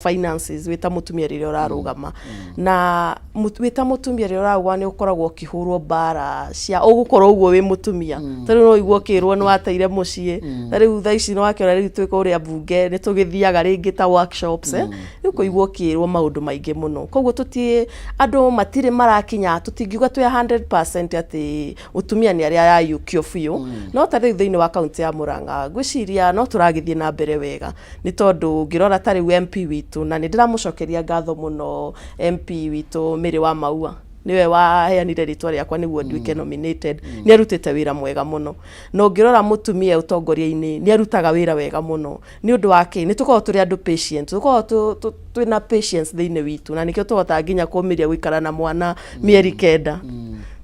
finances wita mutumia riria urarugama na wita mutumia riria uragwa ni ukoragwo ukihurwo bara cia ugukorwo uguo wi mutumia tari no igwo kirwo ni wateire mucii tari tha ici no wakiona ri twika uria bunge ni tugithiaga ringi ta workshops ni kuigwo kirwo maundu maingi muno koguo tutie andu matire marakinya tutingiuga twi 100% ati utumia ni aria yayukio fiu no tari thiini wa county ya Murang'a gwiciria no turagithie na mbere wega ni tondu ngirora tari MP witu na ni ndiramucokeria ngatho muno MP witu Miri wa Maua niwe waheanire ritwa riakwa niguo nduike nominated ni arutite wira mwega muno no ngirora mutumia utongoria-ini ni arutaga wira wega muno ni undu wake ni tukorwo turi andu patient tukorwo twina patience thiini witu na nikio tuhota nginya kumiria guikara na mwana mieri kenda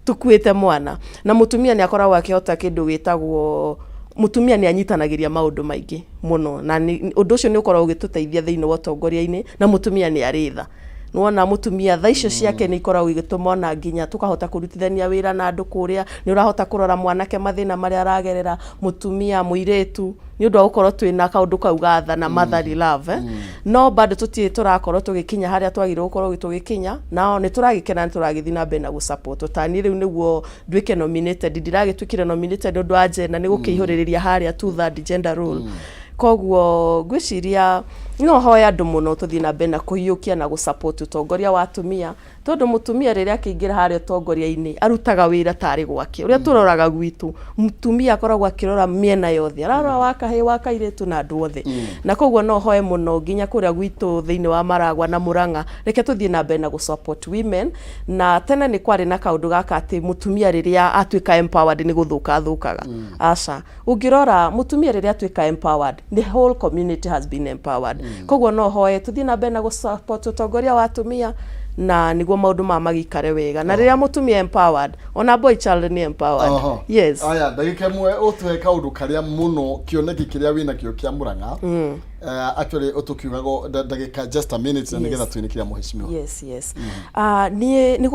tukuite mwana na mutumia ni akoragwo akihota kindu gitagwo mutumia ni anyitanagiria maundu maingi muno na undu ucio ni ukoragwo ugituteithia thiini wa utongoria-ini na mutumia ni aritha nuona mutumia tha icio ciake ni ikoragwo igituma na nginya tukahota kurutithania wira na andu kuria ni urahota kurora mwanake mathina maria aragerera mutumia muiretu ni undu ukorwo twina kaundu kau gatha na motherly love no bado tutie turakorwo tugikinya haria twagirwo gukorwo tugikinya nao ni turagikena ni turagithina mbere na gusupport tani riu niguo nduike nominated ndiragitwikire nominated undu wa jena ni gukihuririria haria 2/3 gender role koguo gwiciria no hoya andu muno tuthii na mbere na kuhiukia na gusupport utongoria wa atumia tondu mutumia riria akiingira haria utongoria-ini arutaga wira tari gwake uria turoraga gwitu mutumia akoragwo akirora miena yothe ararora wakahe wakairetu na andu othe na koguo no hoye muno nginya kuria gwitu thiini wa Maragwa na Murang'a reke tuthii na mbere na gusupport women na tena ni kwari na kaundu gaka ati mutumia riria atwika empowered ni guthuka thukaga aca ungirora mutumia riria atwika empowered the whole community has been empowered koguo no hoye tuthii na mbere na gusupport utongoria wa atumia na niguo maundu magikare wega na riria mutumia empowered ona boy child ni empowered yes aya ndagika mwe utwe kaundu karia muno kioneki kiria wina kio kia Murang'a actually utukiugago ndagika just a minute na nigetha twinikiria muheshimiwa yes ni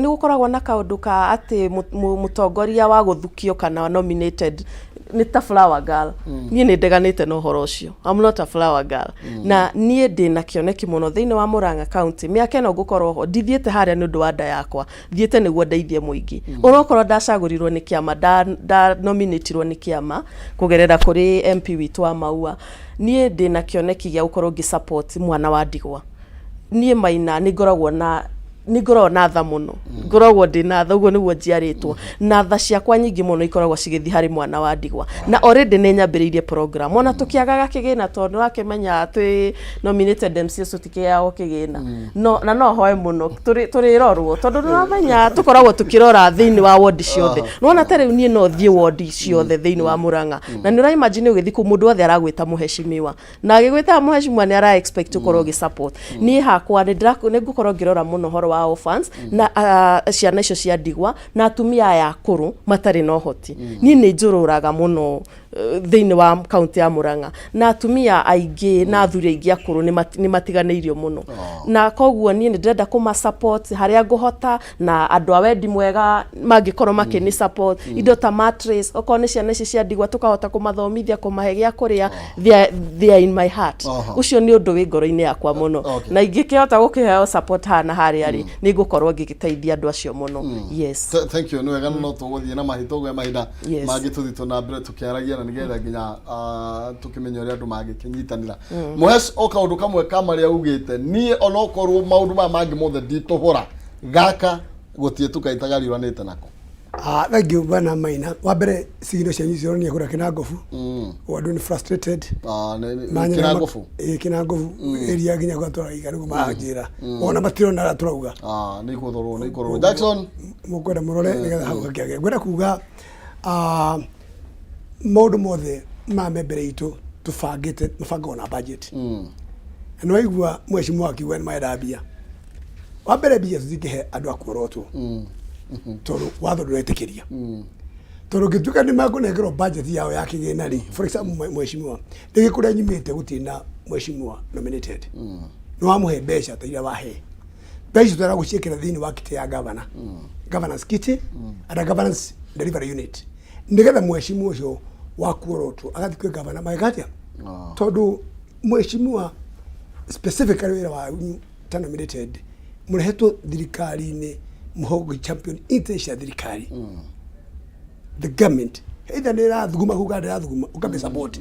gukoragwo na kaundu ka ati mutongoria wa guthukio kana nominated ni ta flower girl nie ni ndeganite no horo ucio I'm not a flower girl na nie ndi na kioneki muno thiini wa Murang'a county miaka no gukorwo ho ndithiete haria ni undu wa nda yakwa thiete niguo ndeithie muingi unokorwo ndacagurirwo ni kiama da nominatirwo ni kiama kugerera kuri MP witu wa Maua nie ndi na kioneki gia gukorwo gi support mwana wa ndigwa nie maina ni ngoragwo na tha muno ngoragwo ndi na tha uguo niguo njiaritwo na tha ciakwa nyingi muno ikoragwo cigithi hari mwana wa ndigwa na already ni nyambiriirie program ona tukiagaga kigina tondu akimenya twi nominated MCs tutikiao kigina no hoye muno turirorwo tondu nuramenya tukoragwo tukirora thiini wa ward ciothe nona tare nie no thie ward ciothe thiini wa Murang'a na ni ura imagine ugithi ku mundu othe aragwita muheshimiwa na agigwita muheshimiwa ni ara expect ukorwo gi support ni hakwa ni ngukorwo ngirora muno horo wa orphans na ciana icio cia ndigwa na atumia ya kuru matari no hoti ni njururaga muno thiini wa county ya Murang'a na atumia aingi na athuri aingi akuru ni matiganeirio muno na koguo ni ndenda kuma support haria nguhota na andu a wendi mwega mangikorwo makini support indo ta mattress oko ni ciana ici cia ndigwa tukahota kumathomithia kumahe gia kuria they are in my heart ucio ni undu wi ngoro-ini yakwa muno na ingikihota gukiheo support hana haria ri ni ngukorwo ngigiteithia andu acio muno yes thank you no wega no tuguthie na mahitogo mahinda magituthito na mbere tukiaragia na nigetha nginya tukimenya uri andu magikinyitanira muhes o kaundu kamwe kamaria ugite nie onokorwo maundu mangi mothe nditohora gaka gutie tukaitaga riuranite nako thank you bana maina wa mbere sigino cia nyucio ni agura kinangofu wandu ni frustrated kinangofu kinangofu area nginya gwatwara igari gumanjira ona matirona turauga ni kuthorwo Jackson mukwenda murore nigetha hau gakiage ngwenda kuga maundu mothe ma membere itu tubangite mubango na budget no aigua mheshimiwa akiwa ni maenda bia wa mbere bia tuzikihe andu akorotwo toro watho nduretikiria toro gituka ni makunengero budget yao ya kigina ri for example mheshimiwa ndigi kuria nyimite gutina mheshimiwa nominated no amuhe mbeca taira wahe mbeca twara guciikira thiini wa kiti ya governor governance kiti and governance delivery unit ndigetha mheshimiwa ucio wa kuorotu agathikwe governor magatia tondu mheshimiwa specifically wira wa nominated murehetwo thirikari-ini muhogo champion international thirikari the government either ni rathuguma kuga rathuguma ukabe support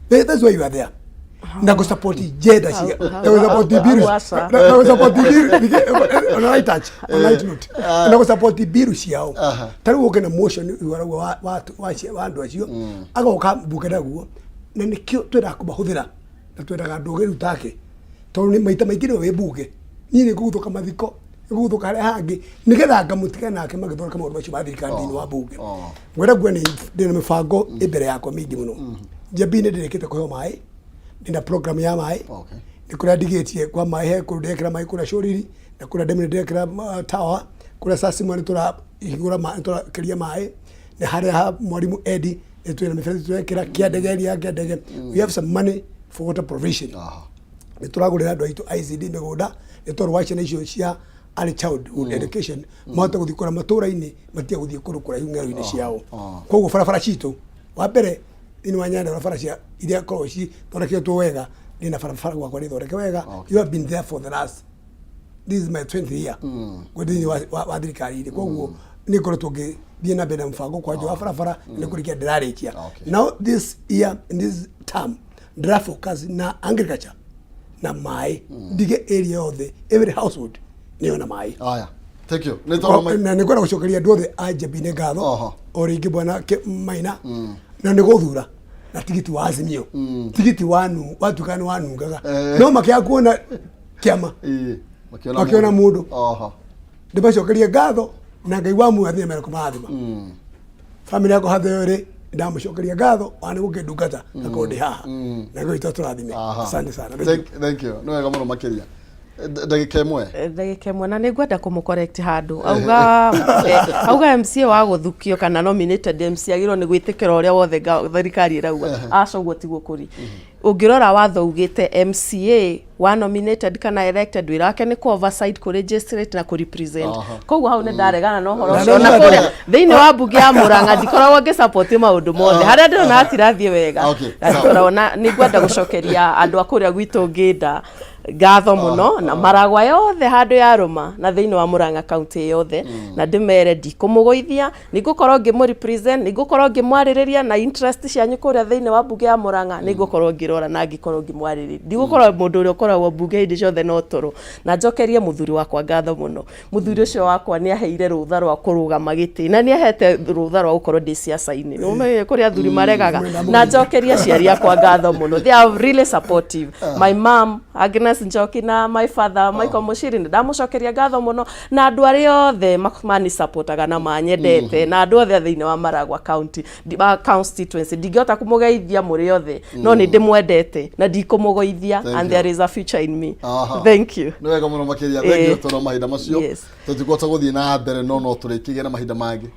that's why you are there na go support jeda cia na go support biru na go support biru on right touch on right note na go support biru ciao tari woke na motion wa andu acio agoka bukada guo na nikio twira kubahuthira na twiraga ndogeru take tondu ni maita maingire we buge ni ni guthuka mathiko guthuka hare hangi nigetha ngamutige nake magithora kama macio mathirikari thini wa buge ngwenda gwa ni ndina mibango imbere yakwa mingi muno njabine ndirikite kuheo mai ndina program ya mai nikura digetie kwa mai he kudekera mai kura shoriri na kura demine dekera tower kura sasi mwana tura igura mai tura kiria mai ne hare ha mwalimu Eddie etwena mifezi turekera kiadegeri ya kiadege we have some money for water provision nituragurira andu aitu ICD miguda nitorwa wacha icio cia early childhood education mata guthikora matura-ini matia guthie kurukura yungero-ini ciao koguo barabara citu wa mbere ini wanyanda barabara cia iria koroci thoreketwo wega ni na barabara gwakwa ni thoreke wega you have been there for the last this is my 20th year gwithini wa thirikari-ini koguo ni koretwo ngithie na mbere mbango kwa wa barabara ni kurikia ndirarikia now this year in this term ndira focus na agriculture na mai dige area othe every household niyo na mai aya thank you na nĩ kwenda gũcokeria andũ othe anjabine ngatho o rĩngĩ bwana Maina na nĩ gũthura na tigiti wa Azimio tigiti wanu watukani wanungaga no makia kuona kiama makiona mũndũ ndĩbacokeria ngatho na Ngai wa muoyo athime kũmathima family yako hathe ndamucokeria ngatho ane gukindungata na kundi haha na Ngai tũrathime asante sana thank you no wega mũno makiria ndagika imwe na nĩ ngwenda kũmũcorrect handũ auga MCA wa gũthukio kana nominated MC agirwo nĩ gwĩtĩkĩra ũrĩa wothe thirikari ĩrauga acogwo tiguo kuri ũngĩrora watho ugĩte MCA wa nominated kana elected wĩra wake nĩ ku oversight ku registrate na ku represent koguo hau nĩ ndaregana na ũhoro ũcio na kũrĩa thĩinĩ wa mbunge ya Mũrang'a ndikoragwo ngĩsupport maũndũ mothe harĩa ndĩrona hatirathiĩ wega na nĩ ngwenda gũcokeria andũ a kũrĩa gwitũ ngĩnda ngatho muno na maragwa yothe handu ya roma na thiini wa Murang'a county yothe na ndimere ndikumugũithia nigukorwo ngimu represent nigukorwo ngimwaririria na interest cianyu kuria thiini wa mbunge ya Murang'a nigukorwo ngirora na ngikorwo ngimwaririria nigukorwo mundu uria ukoragwo mbunge hindi ciothe no toro na njokerie muthuri wakwa ngatho muno muthuri ucio wakwa ni aheire rutha rwa kurugama giti na ni ahete rutha rwa gukorwo ndi siasa-ini nume kuria athuri maregaga na njokerie ciari akwa ngatho muno they are really supportive my mom Agnes Njoki na my father Michael Mushiri ndamucokeria ngatho muno na andu ari othe mani supportaga na manyendete na andu othe thiini wa Maragwa county constituency ndingĩhota kumugeithia muri othe no ni ndimwendete na ndikumugeithia and there is a future in me thank you no wega muno makiria thank you toro mahinda macio tutikota guthii na mbere no turikige na mahinda mangi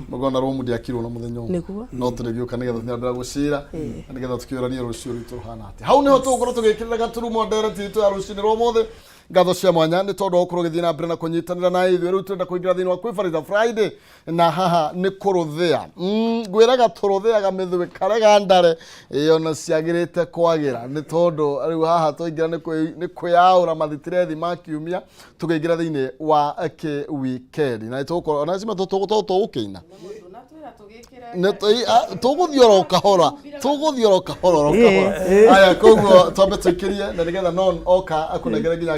mugona romu ndi akirwo na muthenya no turigiuka nigetha ndira gucira nigetha tukiurania rucio ritu ruhana ati hau niho tugukorwo tugikirira gaturumo ndereti itu ya rucio ro mothe ngatho cia mwanya ni tondu okorwo githii na mbere na kunyitanira na ithuĩ riu turenda kuingira thiini wa kwifariza Friday na haha ni kuruthia ngwiraga turuthiaga mithwe karega ndare iyo na ciagirite kwagira ni tondu riu haha tuingira ni kwiaura mathitirethi ma kiumia tukaingira thiini wa ke weekend na tukorwo na cima tugukiina tuguthiora kahora aya koguo twambe tukirie na nigetha non oka akunengere nginya